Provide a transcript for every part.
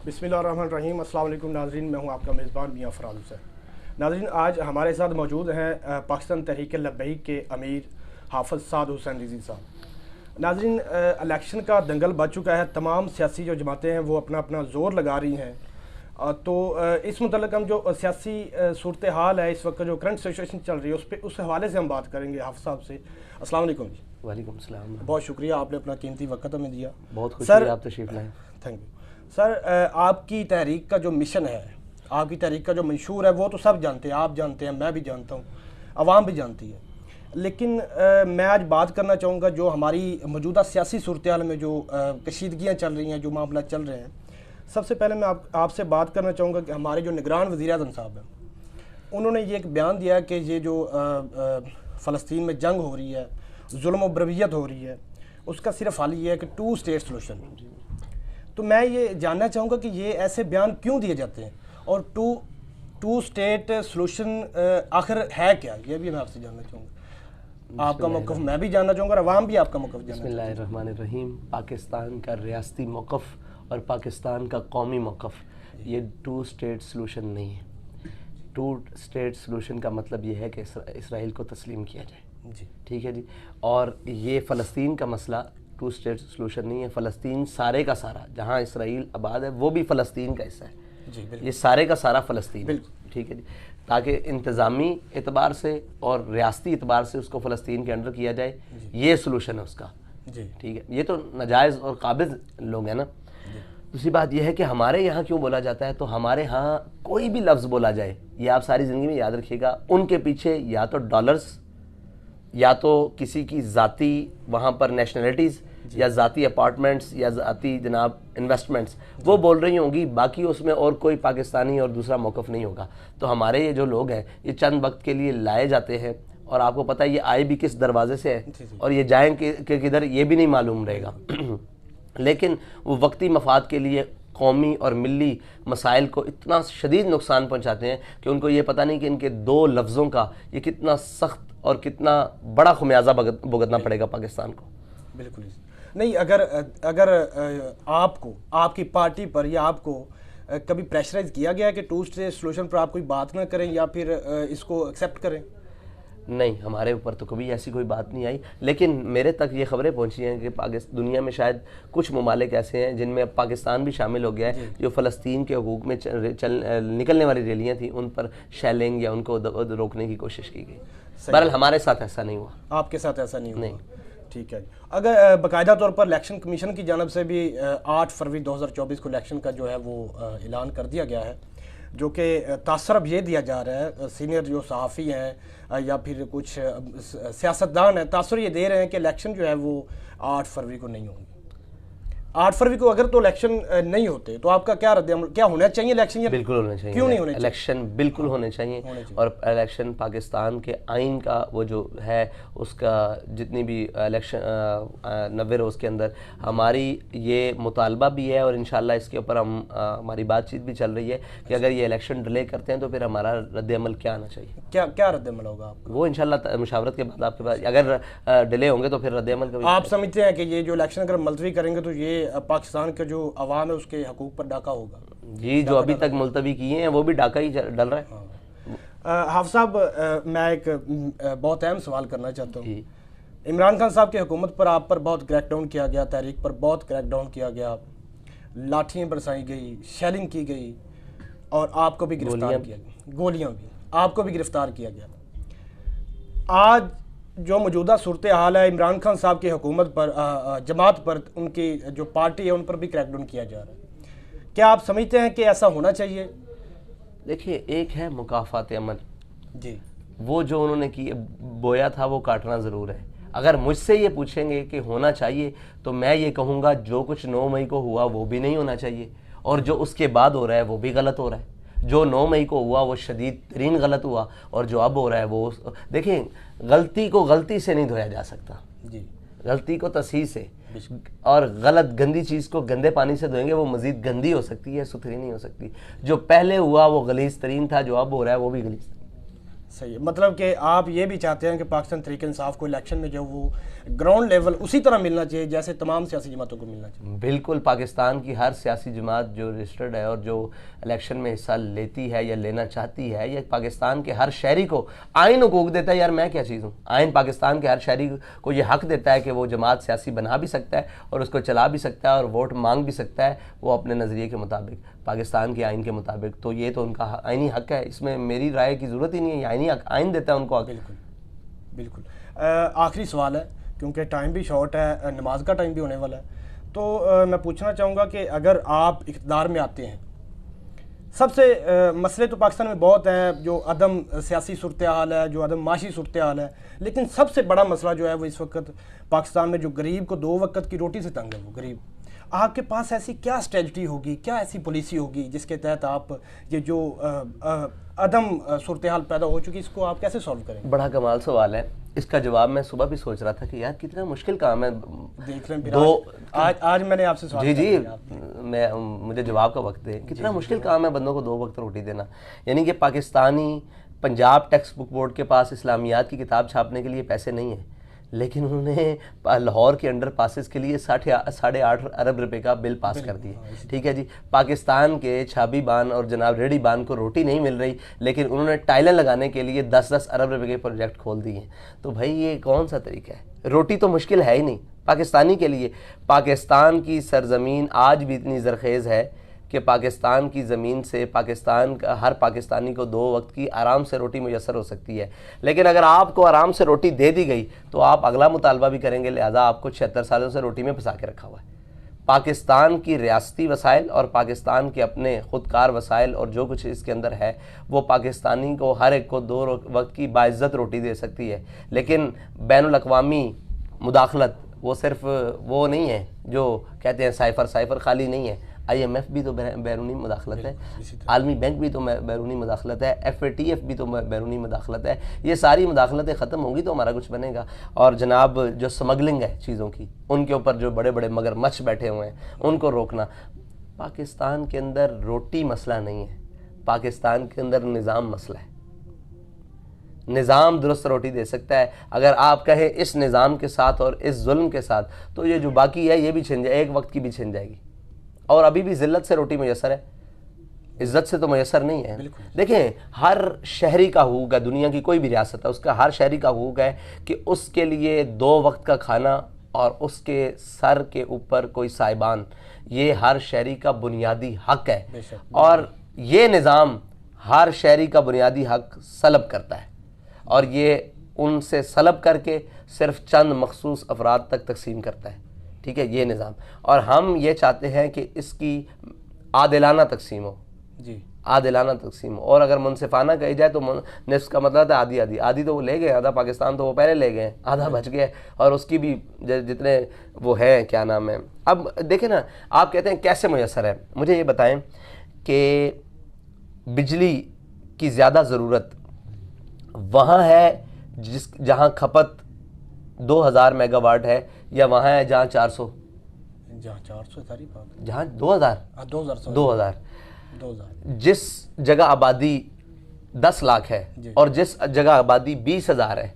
बिस्मिल्लाहिर्रहमानिर्रहीम। अस्सलाम वालेकुम नाज़रीन, मैं हूं आपका मेज़बान मियां फ़राज हुसैन। नाज़रीन, आज हमारे साथ मौजूद हैं पाकिस्तान तहरीक लब्बैक के अमीर हाफ़िज़ साद हुसैन रिज़वी साहब। नाज़रीन, इलेक्शन का दंगल बच चुका है, तमाम सियासी जो जमातें हैं वो अपना अपना ज़ोर लगा रही हैं। तो इस मुतल्लिक़ हम जो सियासी सूरत हाल है इस वक्त जो करंट सिचुएशन चल रही है उस हवाले से हम बात करेंगे हाफ़िज़ साहब से। अस्सलाम वालेकुम जी। वालेकुम सलाम। बहुत शुक्रिया, आपने अपना कीमती वक्त हमें दिया। बहुत खुशी है आप तशरीफ़ लाए। Thank you sir. आपकी तहरीक का जो मिशन है, आपकी तहरीक का जो मंशूर है वो तो सब जानते हैं, आप जानते हैं, मैं भी जानता हूँ, आवाम भी जानती है। लेकिन मैं आज बात करना चाहूँगा जो हमारी मौजूदा सियासी सूरत हाल में जो कशीदगियाँ चल रही हैं, जो मामला चल रहे हैं। सबसे पहले मैं आपसे बात करना चाहूँगा कि हमारे जो निगरान वज़ीर-ए-आज़म साहब हैं, उन्होंने ये एक बयान दिया कि ये जो फ़लस्तीन में जंग हो रही है, जुल्म व बरबरियत हो रही है, उसका सिर्फ हल ये है कि 2 स्टेट सोल्यूशन। तो मैं ये जानना चाहूँगा कि ये ऐसे बयान क्यों दिए जाते हैं और टू स्टेट सोल्यूशन आखिर है क्या, ये भी मैं आपसे जानना चाहूँगा। आपका मौक़िफ़ मैं भी जानना चाहूँगा और अवाम भी आपका मौक़िफ़ जानना चाहूँगा। बिस्मिल्लाहिर्रहमानिर्रहीम। पाकिस्तान का रियासती मौक़िफ़ और पाकिस्तान का कौमी मौक़िफ़, ये 2 स्टेट सोल्यूशन नहीं है। 2 स्टेट सोल्यूशन का मतलब ये है कि इसराइल को तस्लीम किया जाए जी, ठीक है जी। और ये फ़लस्तीन का मसला 2 स्टेट सोल्यूशन नहीं है। फ़लस्तीन सारे का सारा, जहाँ इसराइल आबाद है वो भी फ़लस्तीन का हिस्सा है जी, ये सारे का सारा फ़लस्तीन है, बिल्कुल ठीक है जी। ताकि इंतज़ामी एतबार से और रियासती एतबार से उसको फ़लस्तीन के अंडर किया जाए, ये सोल्यूशन है उसका जी, ठीक है। ये तो नाजायज़ और काबिज़ लोग हैं ना। दूसरी बात यह है कि हमारे यहाँ क्यों बोला जाता है, तो हमारे यहाँ कोई भी लफ्ज़ बोला जाए, ये आप सारी ज़िंदगी में याद रखिएगा, उनके पीछे या तो डॉलर्स, या तो किसी की ज़ाती वहाँ पर नेशनलिटीज़, या ज़ाती अपार्टमेंट्स, या ज़ाती जनाब इन्वेस्टमेंट्स वो बोल रही होंगी। बाकी उसमें और कोई पाकिस्तानी और दूसरा मौक़िफ़ नहीं होगा। तो हमारे ये जो लोग हैं ये चंद वक्त के लिए लाए जाते हैं और आपको पता है ये आए भी किस दरवाजे से है और ये जाएँ कि किधर ये भी नहीं मालूम रहेगा लेकिन वो वक्ती मफाद के लिए कौमी और मिली मसाइल को इतना शदीद नुकसान पहुँचाते हैं कि उनको ये पता नहीं कि इनके 2 लफ्ज़ों का ये कितना सख्त और कितना बड़ा खुमियाजा भुगतना पड़ेगा पाकिस्तान को। बिल्कुल नहीं। अगर आपको, आपकी पार्टी पर या आपको कभी प्रेशराइज किया गया है कि 2 स्टेट सोल्यूशन पर आप कोई बात ना करें या फिर इसको एक्सेप्ट करें? नहीं, हमारे ऊपर तो कभी ऐसी कोई बात नहीं आई, लेकिन मेरे तक ये खबरें पहुंची हैं कि दुनिया में शायद कुछ ममालिक ऐसे हैं जिनमें अब पाकिस्तान भी शामिल हो गया है, जो फ़लस्तीन के हकूक़ में निकलने वाली रैलियाँ थी उन पर शेलिंग या उनको रोकने की कोशिश की गई। बहरहाल हमारे साथ ऐसा नहीं हुआ। आपके साथ ऐसा नहीं हुआ? ठीक है। अगर बाकायदा तौर पर इलेक्शन कमीशन की जानब से भी 8 फरवरी 2024 को इलेक्शन का जो है वो ऐलान कर दिया गया है, जो कि तासर अब ये दिया जा रहा है, सीनियर जो सहाफ़ी हैं या फिर कुछ सियासतदान हैं, तासर ये दे रहे हैं कि इलेक्शन जो है वो 8 फरवरी को नहीं होंगे। 8 फरवरी को अगर तो इलेक्शन नहीं होते तो आपका क्या रद्द-ए-अमल, क्या होना चाहिए इलेक्शन? या बिल्कुल होने चाहिए। क्यों नहीं होने चाहिए? इलेक्शन बिल्कुल होने चाहिए और इलेक्शन पाकिस्तान के आइन का वो जो है उसका जितनी भी इलेक्शन 90 रोज़ के अंदर हमारी ये मुतालबा भी है और इंशाल्लाह इसके ऊपर हम हमारी बातचीत भी चल रही है कि अगर ये इलेक्शन डिले करते हैं तो फिर हमारा रद्द-ए-अमल क्या आना चाहिए। क्या रद्द-ए-अमल होगा आपका? वो इंशाल्लाह मुशावरत के बाद आपके पास, अगर डिले होंगे तो फिर रद्द-ए-अमल का। आप समझते हैं कि ये जो इलेक्शन अगर मुलतवी करेंगे तो ये पाकिस्तान के जो अवाम है उसके हकूक़ पर डाका होगा? जी, जो अभी तक मुलतवी किए हैं वो भी डाका ही डल रहा है। हाफ़िज़ साहब, मैं एक बहुत अहम सवाल करना चाहता हूँ। इमरान खान साहब की हुकूमत पर आप पर बहुत क्रैकडाउन किया गया, तहरीक पर बहुत क्रैकडाउन किया गया, लाठियाँ बरसाई गई, शेलिंग की गई और आपको भी गिरफ्तार किया गया, गोलियाँ भी, आपको भी गिरफ्तार किया गया। आज जो मौजूदा सूरत हाल है, इमरान खान साहब की हुकूमत पर, जमात पर, उनकी जो पार्टी है उन पर भी क्रैकडाउन किया जा रहा है। क्या आप समझते हैं कि ऐसा होना चाहिए? देखिए, एक है मुकाफ़ात अमल जी, वो जो उन्होंने की बोया था वो काटना ज़रूर है। अगर मुझसे ये पूछेंगे कि होना चाहिए तो मैं ये कहूँगा जो कुछ 9 मई को हुआ वो भी नहीं होना चाहिए और जो उसके बाद हो रहा है वो भी गलत हो रहा है। जो 9 मई को हुआ वो शदीद तरीन गलत हुआ और जो अब हो रहा है वो, देखिए, गलती को गलती से नहीं धोया जा सकता जी, गलती को तसहीह से, और गलत गंदी चीज़ को गंदे पानी से धोएंगे वो मज़ीद गंदी हो सकती है, सुथरी नहीं हो सकती। जो पहले हुआ वो गलीज़ तरीन था, जो अब हो रहा है वो भी गलीज़। सही है, मतलब कि आप ये भी चाहते हैं कि पाकिस्तान तहरीक इंसाफ को इलेक्शन में जो वो ग्राउंड लेवल उसी तरह मिलना चाहिए जैसे तमाम सियासी जमातों को मिलना चाहिए। बिल्कुल, पाकिस्तान की हर सियासी जमात जो रजिस्टर्ड है और जो इलेक्शन में हिस्सा लेती है या लेना चाहती है, या पाकिस्तान के हर शहरी को आइन हुकूक देता है। यार मैं क्या चीज़ हूँ? आइन पाकिस्तान के हर शहरी को ये हक देता है कि वो जमात सियासी बना भी सकता है और उसको चला भी सकता है और वोट मांग भी सकता है वो अपने नज़रिए के मुताबिक, पाकिस्तान के आइन के मुताबिक। तो ये तो उनका आइनी हक है, इसमें मेरी राय की ज़रूरत ही नहीं है, ये आइनी हक, आइन देता है उनको हक। बिल्कुल बिल्कुल। आखिरी सवाल है क्योंकि टाइम भी शॉर्ट है, नमाज का टाइम भी होने वाला है, तो मैं पूछना चाहूँगा कि अगर आप इक़्तिदार में आते हैं, सबसे मसले तो पाकिस्तान में बहुत हैं, जो अदम सियासी सूरत हाल है, जो अदम माशी सूरत हाल है, लेकिन सबसे बड़ा मसला जो है वो इस वक्त पाकिस्तान में जो गरीब को 2 वक्त की रोटी से तंग है वो गरीब। आपके पास ऐसी क्या स्ट्रेटजी होगी, क्या ऐसी पॉलिसी होगी जिसके तहत आप ये जो अदम सूरत हाल पैदा हो चुकी इसको आप कैसे सॉल्व करेंगे? बड़ा कमाल सवाल है, इसका जवाब मैं सुबह भी सोच रहा था कि यार कितना मुश्किल काम है। देख लें दो आज मैंने आपसे सवाल जी मैं मुझे जवाब का वक्त दे। कितना मुश्किल काम है बंदों को 2 वक्त रोटी देना। यानी कि Pakistani Punjab text book board के पास इस्लामियात की किताब छापने के लिए पैसे नहीं है, लेकिन उन्होंने लाहौर के अंडर पासिस के लिए 8.5 अरब रुपए का बिल पास कर दिया। ठीक है जी, पाकिस्तान के छाबी बान और जनाब रेडी बान को रोटी नहीं मिल रही, लेकिन उन्होंने टाइलें लगाने के लिए 10-10 अरब रुपए के प्रोजेक्ट खोल दिए। तो भाई ये कौन सा तरीका है? रोटी तो मुश्किल है ही नहीं पाकिस्तानी के लिए। पाकिस्तान की सरजमीन आज भी इतनी जरखेज़ है कि पाकिस्तान की ज़मीन से पाकिस्तान का हर पाकिस्तानी को 2 वक्त की आराम से रोटी मुयसर हो सकती है। लेकिन अगर आपको आराम से रोटी दे दी गई तो आप अगला मुतालबा भी करेंगे, लिहाजा आपको 76 सालों से रोटी में फंसा के रखा हुआ है। पाकिस्तान की रियासती वसाइल और पाकिस्तान के अपने ख़ुदकार वसाइल और जो कुछ इसके अंदर है वो पाकिस्तानी को हर एक को 2 वक्त की बाइज़्ज़त रोटी दे सकती है। लेकिन बैनुल अक़वामी मुदाखलत वो सिर्फ वो नहीं है जो कहते हैं साइफ़र खाली नहीं है। IMF भी तो बैरूनी मुदाखलत है, आलमी बैंक भी तो बैरूनी मुदाखलत है, FATF भी तो बैरूनी मुदाखलत है। ये सारी मुदाखलतें ख़त्म होंगी तो हमारा कुछ बनेगा। और जनाब जो स्मगलिंग है चीज़ों की, उनके ऊपर जो बड़े बड़े मगरमच्छ बैठे हुए हैं उनको रोकना। पाकिस्तान के अंदर रोटी मसला नहीं है, पाकिस्तान के अंदर निज़ाम मसला है। निज़ाम दुरुस्त रोटी दे सकता है। अगर आप कहें इस निज़ाम के साथ और इस जुल्म के साथ, तो ये जो बाकी है ये भी छिन जाए, 1 वक्त की भी छिन जाएगी। और अभी भी ज़िल्लत से रोटी मुयसर है, इज़्ज़त से तो मुयसर नहीं है। देखें, हर शहरी का हुकूक है, दुनिया की कोई भी रियासत है उसका हर शहरी का हुकूक है कि उसके लिए 2 वक्त का खाना और उसके सर के ऊपर कोई साइबान, ये हर शहरी का बुनियादी हक है। और ये निज़ाम हर शहरी का बुनियादी हक सलब करता है और ये उनसे सलब करके सिर्फ चंद मखसूस अफराद तक तकसीम करता है। ठीक है, ये निज़ाम। और हम ये चाहते हैं कि इसकी आदिलाना तकसीम हो जी, आदिलाना तकसीम हो। और अगर मुनसिफाना कही जाए तो निस्फ का मतलब है आधी आधी। आधी तो वो ले गए, आधा पाकिस्तान तो वो पहले ले गए, आधा बच गया और उसकी भी जितने वो है क्या नाम है। अब देखें ना, आप कहते हैं कैसे मुयसर है, मुझे ये बताएं कि बिजली की ज़्यादा ज़रूरत वहाँ है जहाँ खपत 2000 मेगावाट है, या वहाँ है जहाँ 400? जहाँ 400 सारी बात, जहाँ 2000 2000 जिस जगह आबादी 10 लाख है और जिस जगह आबादी 20,000 है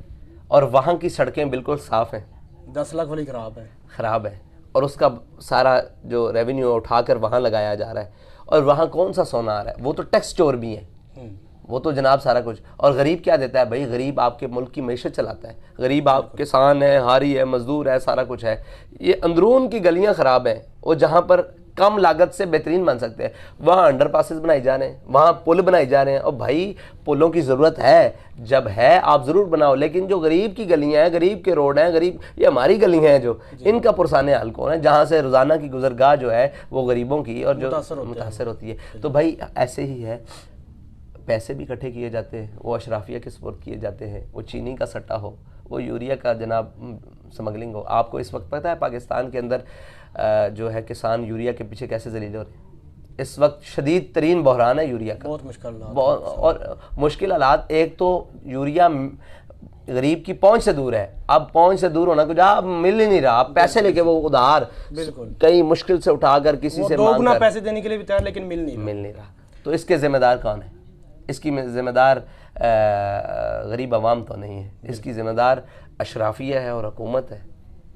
और वहाँ की सड़कें बिल्कुल साफ़ हैं, 10 लाख वाली ख़राब है और उसका सारा जो रेवेन्यू उठाकर वहाँ लगाया जा रहा है। और वहाँ कौन सा सोना आ रहा है? वो तो टैक्स चोर भी है, वो तो जनाब सारा कुछ। और गरीब क्या देता है भाई? गरीब आपके मुल्क की मैशत चलाता है। गरीब आप किसान है, हारी है, मजदूर है, सारा कुछ है। ये अंदरून की गलियां ख़राब हैं, वो जहाँ पर कम लागत से बेहतरीन बन सकते हैं वहाँ अंडर पासेस बनाए जा रहे हैं, वहाँ पुल बनाए जा रहे हैं। और भाई पुलों की ज़रूरत है, जब है आप ज़रूर बनाओ, लेकिन जो गरीब की गलियाँ हैं, गरीब के रोड हैं, गरीब ये हमारी गलियाँ हैं जो इनका पुरसाने हाल कौन है, जहाँ से रोज़ाना की गुजरगाह जो है वो गरीबों की और जो मुतासर होती है। तो भाई ऐसे ही है, पैसे भी इकट्ठे किए जाते हैं, वो अशराफिया के सुपुर्द किए जाते हैं, वो चीनी का सट्टा हो, वो यूरिया का जनाब स्मगलिंग हो। आपको इस वक्त पता है पाकिस्तान के अंदर जो है किसान यूरिया के पीछे कैसे जलील हो रहे हैं? इस वक्त शदीद तरीन बहरान है यूरिया का, बहुत मुश्किल और मुश्किल हालात। एक तो यूरिया गरीब की पहुंच से दूर है, अब पहुंच से दूर होना कुछ आप मिल ही नहीं रहा, आप पैसे लेके वो उधार कई मुश्किल से उठाकर किसी से दोगुना पैसे देने के लिए भी तैयार, लेकिन मिल नहीं रहा। तो इसके जिम्मेदार कौन है? इसकी ज़िम्मेदार गरीब आवाम तो नहीं है, इसकी ज़िम्मेदार अशराफिया है और हुकूमत है,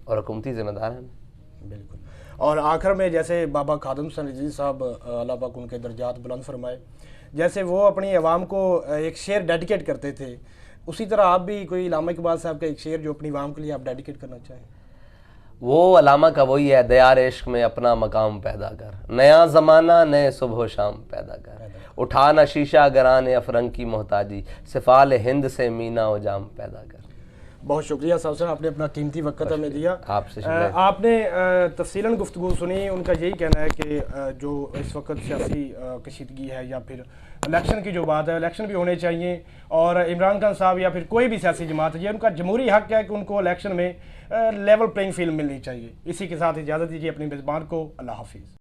और हुकूमती ज़िम्मेदार है। बिल्कुल। और आखिर में जैसे बाबा खादम हसन रिजवी साहब अल्लाह पाक उनके दर्जात बुलंद फरमाए, जैसे वो अपनी आवाम को एक शेर डेडिकेट करते थे, उसी तरह आप भी कोई इलामा इकबाल साहब का एक शेर जो अपनी आवाम के लिए आप डेडिकेट करना चाहें? वो अलामा का वही है, दयार इश्क में अपना मकाम पैदा कर, नया ज़माना नए सुबह शाम पैदा कर, उठाना शीशा गराने अफरंग की मोहताजी, सिफाल हिंद से मीना व जाम पैदा कर। बहुत शुक्रिया साहब साहब, आपने अपना कीमती वक्त हमें दिया। आपसे आपने तफसीलन गुफ्तगू सुनी। उनका यही कहना है कि जो इस वक्त सियासी कशीदगी है या फिर इलेक्शन की जो बात है, इलेक्शन भी होने चाहिए, और इमरान खान साहब या फिर कोई भी सियासी जमात है, ये उनका जमहूरी हक है कि उनको इलेक्शन में लेवल प्लेइंग फील्ड मिलनी चाहिए। इसी के साथ इजाज़त दीजिए अपनी मेज़बान को। अल्लाह हाफिज़।